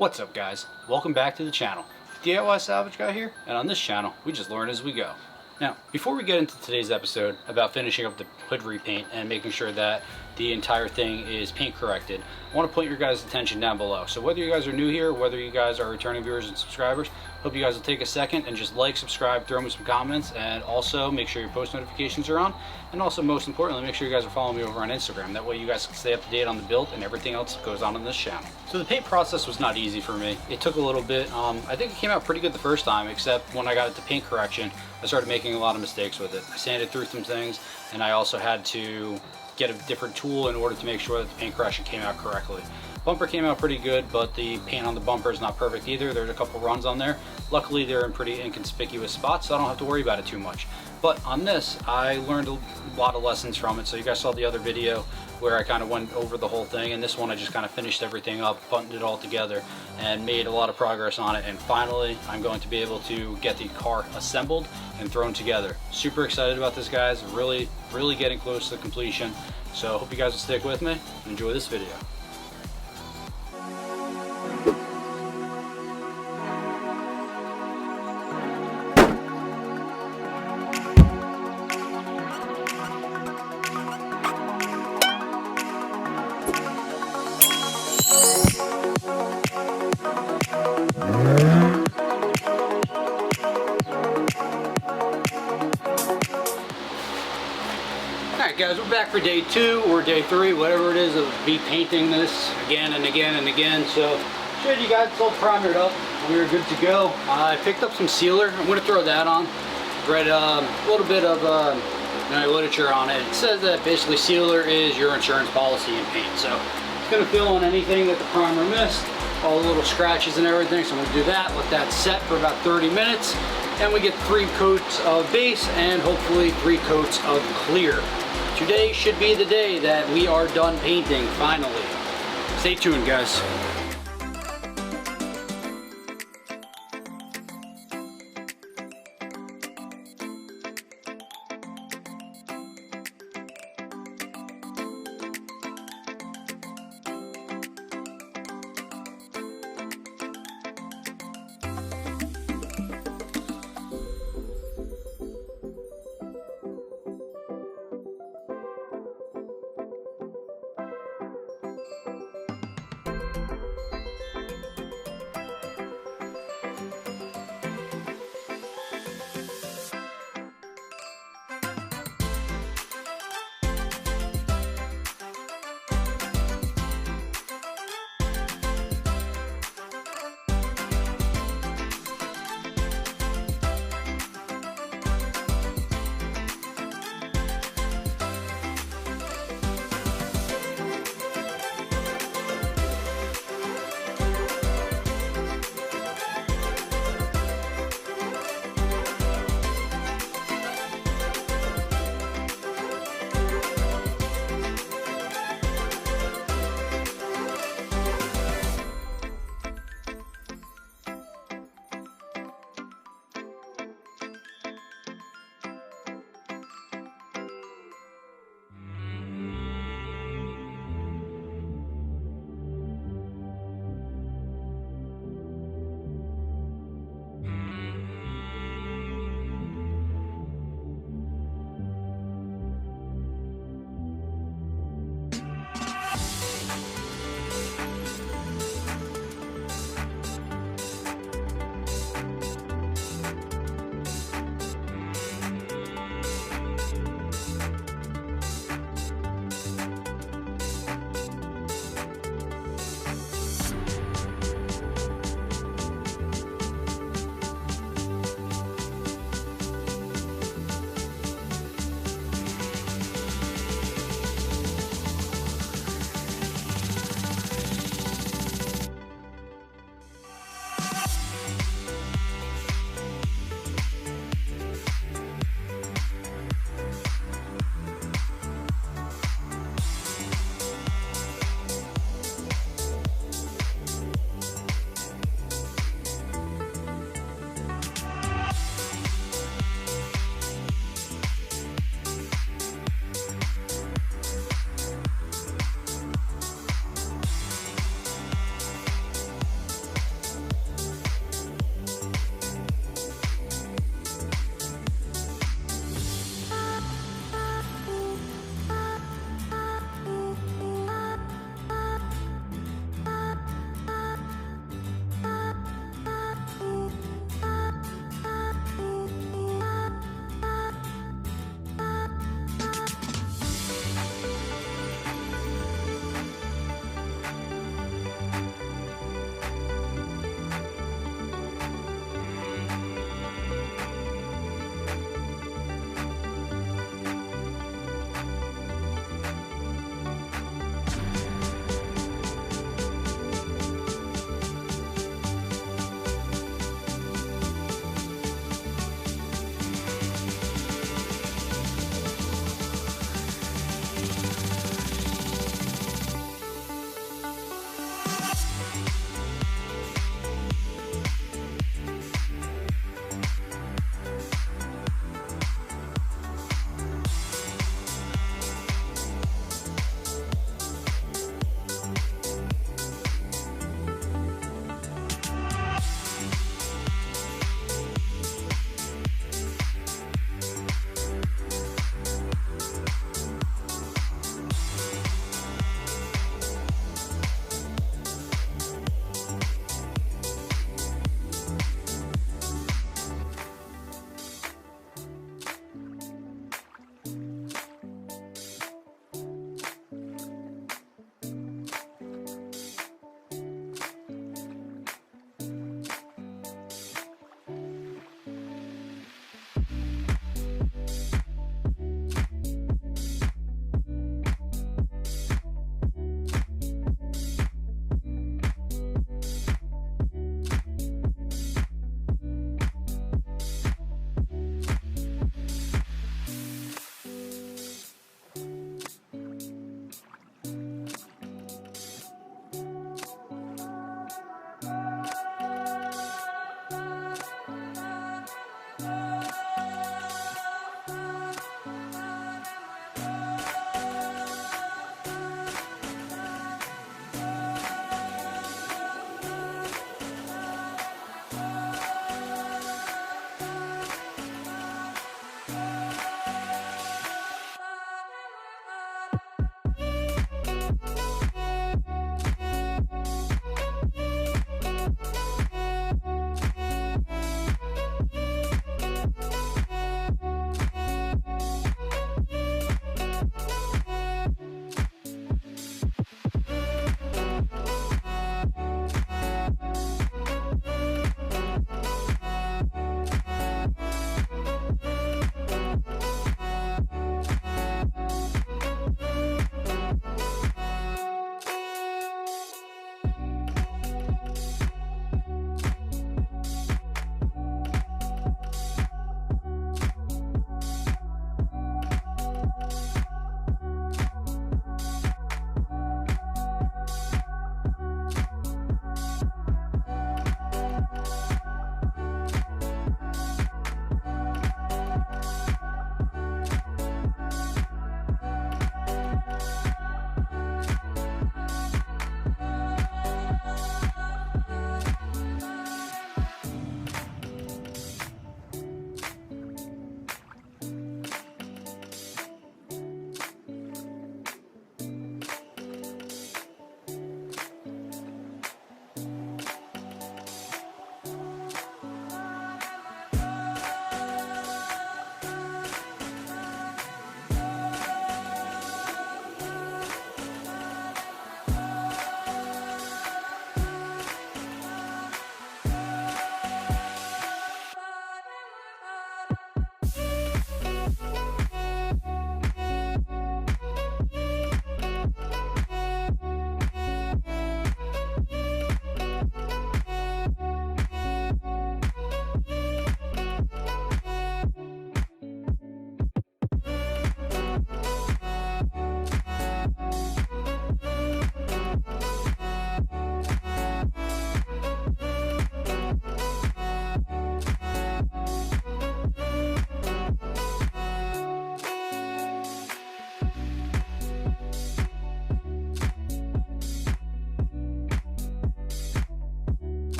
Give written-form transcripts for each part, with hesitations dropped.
What's up guys? Welcome back to the channel. DIY Salvage Guy here, and on this channel we just learn as we go. Now, before we get into today's episode about finishing up the hood repaint and making sure that the entire thing is paint corrected, I want to point your guys' attention down below. So whether you guys are new here, whether you guys are returning viewers and subscribers, hope you guys will take a second and just like, subscribe, throw me some comments, and also make sure your post notifications are on. And also, most importantly, make sure you guys are following me over on Instagram. That way you guys can stay up to date on the build and everything else that goes on this channel. So the paint process was not easy for me. It took a little bit. I think it came out pretty good the first time, except when I got it to paint correction, I started making a lot of mistakes with it. I sanded through some things, and I also had to get a different tool in order to make sure that the paint correction came out correctly. Bumper came out pretty good, but the paint on the bumper is not perfect either. There's a couple runs on there. Luckily, they're in pretty inconspicuous spots, so I don't have to worry about it too much. But on this, I learned a lot of lessons from it. So you guys saw the other video where I kind of went over the whole thing, and this one I just kind of finished everything up, buttoned it all together, and made a lot of progress on it. And finally, I'm going to be able to get the car assembled and thrown together. Super excited about this, guys. Really getting close to completion. So hope you guys will stick with me and enjoy this video. Alright guys, we're back for day 2 or day 3, whatever it is, of me painting this again and again and again. So showed you guys, it's all primered up. We were good to go. I picked up some sealer. I'm going to throw that on. Read a little bit of literature on it. It says that basically sealer is your insurance policy in paint. So it's going to fill in anything that the primer missed, all the little scratches and everything. So I'm going to do that, let that set for about 30 minutes. And we get 3 coats of base and hopefully 3 coats of clear. Today should be the day that we are done painting, finally. Stay tuned, guys.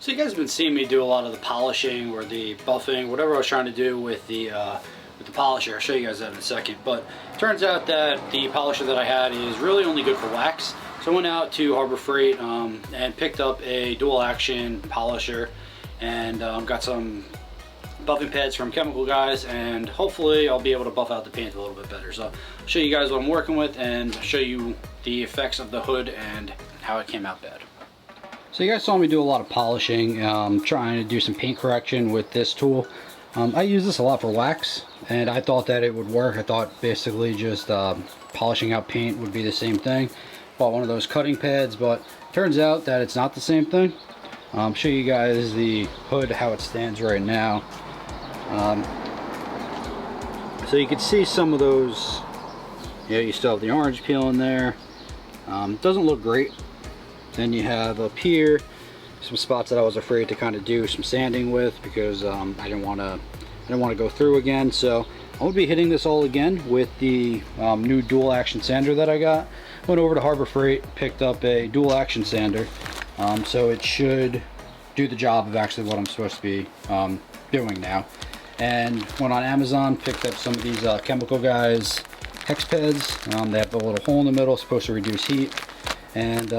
So you guys have been seeing me do a lot of the polishing or the buffing, whatever I was trying to do with the polisher. I'll show you guys that in a second. But it turns out that the polisher that I had is really only good for wax. So I went out to Harbor Freight and picked up a dual action polisher and got some buffing pads from Chemical Guys, and hopefully I'll be able to buff out the paint a little bit better. So I'll show you guys what I'm working with and show you the effects of the hood and how it came out bad. So you guys saw me do a lot of polishing, trying to do some paint correction with this tool. I use this a lot for wax, and I thought that it would work. I thought basically just polishing out paint would be the same thing. Bought one of those cutting pads, but turns out that it's not the same thing. I'll show you guys the hood, how it stands right now. So you can see some of those, yeah, you still have the orange peel in there. It doesn't look great. Then you have up here some spots that I was afraid to kind of do some sanding with because I didn't want to go through again. So I'm gonna be hitting this all again with the new dual action sander that I got. Went over to Harbor Freight, picked up a dual action sander, so it should do the job of actually what I'm supposed to be doing now. And went on Amazon, picked up some of these Chemical Guys hex pads. They have a little hole in the middle, supposed to reduce heat. And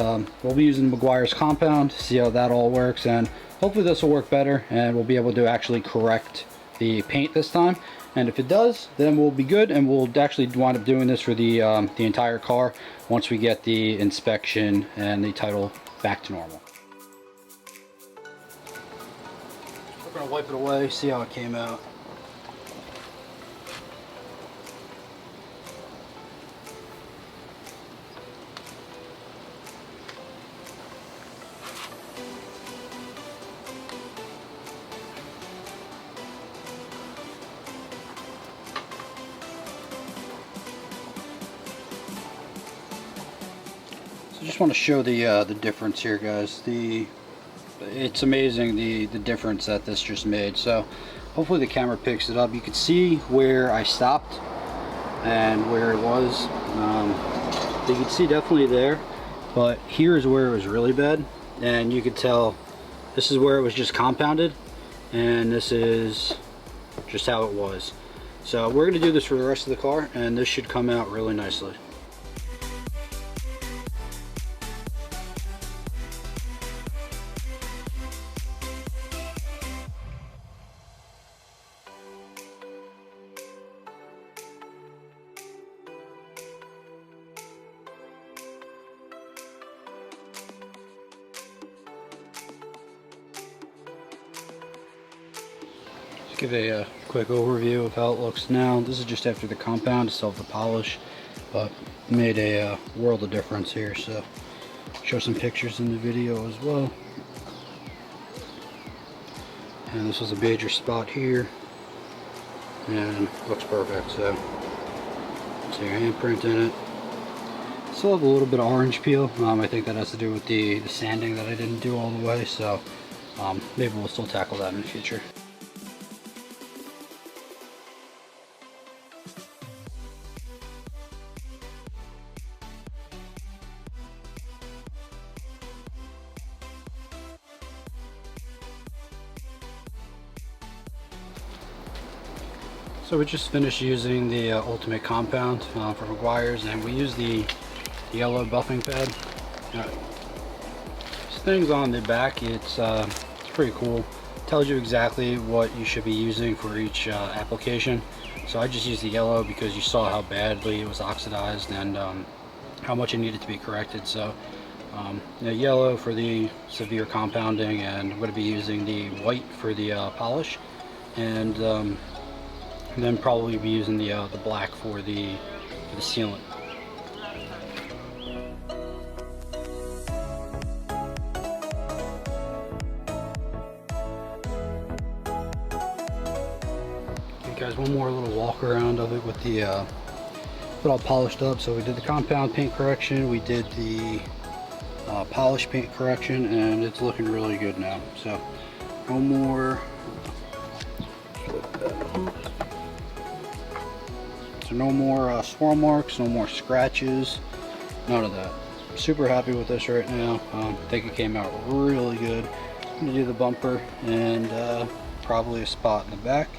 we'll be using Meguiar's compound to see how that all works, and hopefully this will work better and we'll be able to actually correct the paint this time. And if it does, then we'll be good, and we'll actually wind up doing this for the entire car once we get the inspection and the title back to normal. We're gonna wipe it away, see how it came out. I just want to show the difference here, guys. It's amazing the difference that this just made. So hopefully the camera picks it up. You can see where I stopped and where it was. You can see definitely there, but here is where it was really bad, and you could tell this is where it was just compounded, and this is just how it was. So we're going to do this for the rest of the car, and this should come out really nicely. Give a quick overview of how it looks now. This is just after the compound, still have the polish, but made a world of difference here. So show some pictures in the video as well. And this was a major spot here, and looks perfect. So see your handprint in it. Still have a little bit of orange peel. I think that has to do with the sanding that I didn't do all the way. So maybe we'll still tackle that in the future. So we just finished using the Ultimate Compound from Meguiar's, and we use the yellow buffing pad. This thing's on the back. It's pretty cool. Tells you exactly what you should be using for each application. So I just used the yellow because you saw how badly it was oxidized and how much it needed to be corrected. So the yellow for the severe compounding, and I'm going to be using the white for the polish, and then probably be using the black for the sealant. Okay guys, one more little walk around of it with the it all polished up. So we did the compound paint correction, we did the polish paint correction, and it's looking really good now. So no more. So no more swirl marks, no more scratches, none of that. Super happy with this right now. I think it came out really good. I'm gonna do the bumper and probably a spot in the back,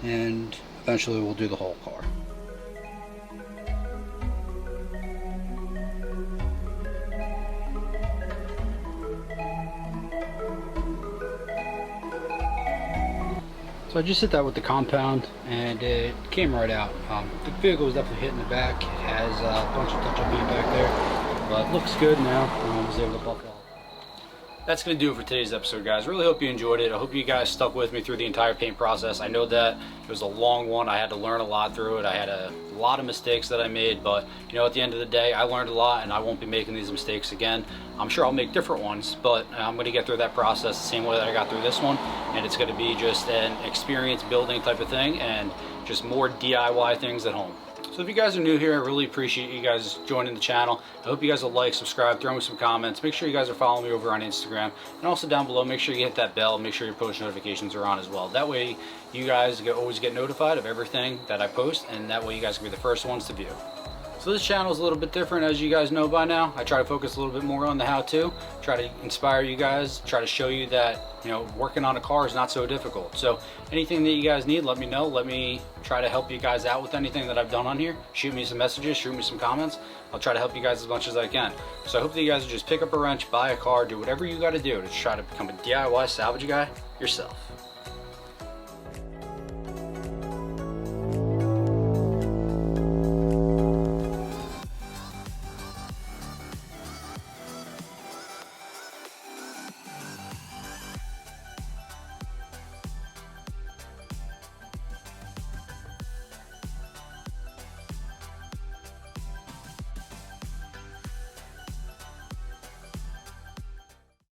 and eventually we'll do the whole car. So I just hit that with the compound and it came right out. The vehicle was definitely hitting the back. It has a bunch of touch-up paint back there, but it looks good now. I was able to buff it all. That's going to do it for today's episode, guys. Really hope you enjoyed it. I hope you guys stuck with me through the entire paint process. I know that it was a long one. I had to learn a lot through it. I had a lot of mistakes that I made, but you know, at the end of the day, I learned a lot and I won't be making these mistakes again. I'm sure I'll make different ones, but I'm going to get through that process the same way that I got through this one, and it's going to be just an experience building type of thing and just more DIY things at home. So if you guys are new here, I really appreciate you guys joining the channel. I hope you guys will like, subscribe, throw me some comments. Make sure you guys are following me over on Instagram. And also down below, make sure you hit that bell. Make sure your post notifications are on as well. That way you guys always get notified of everything that I post, and that way you guys can be the first ones to view. So this channel is a little bit different, as you guys know by now. I try to focus a little bit more on the how-to, try to inspire you guys, try to show you that, you know, working on a car is not so difficult. So anything that you guys need, let me know. Let me try to help you guys out with anything that I've done on here. Shoot me some messages, shoot me some comments. I'll try to help you guys as much as I can. So I hope that you guys will just pick up a wrench, buy a car, do whatever you got to do to try to become a DIY salvage guy yourself.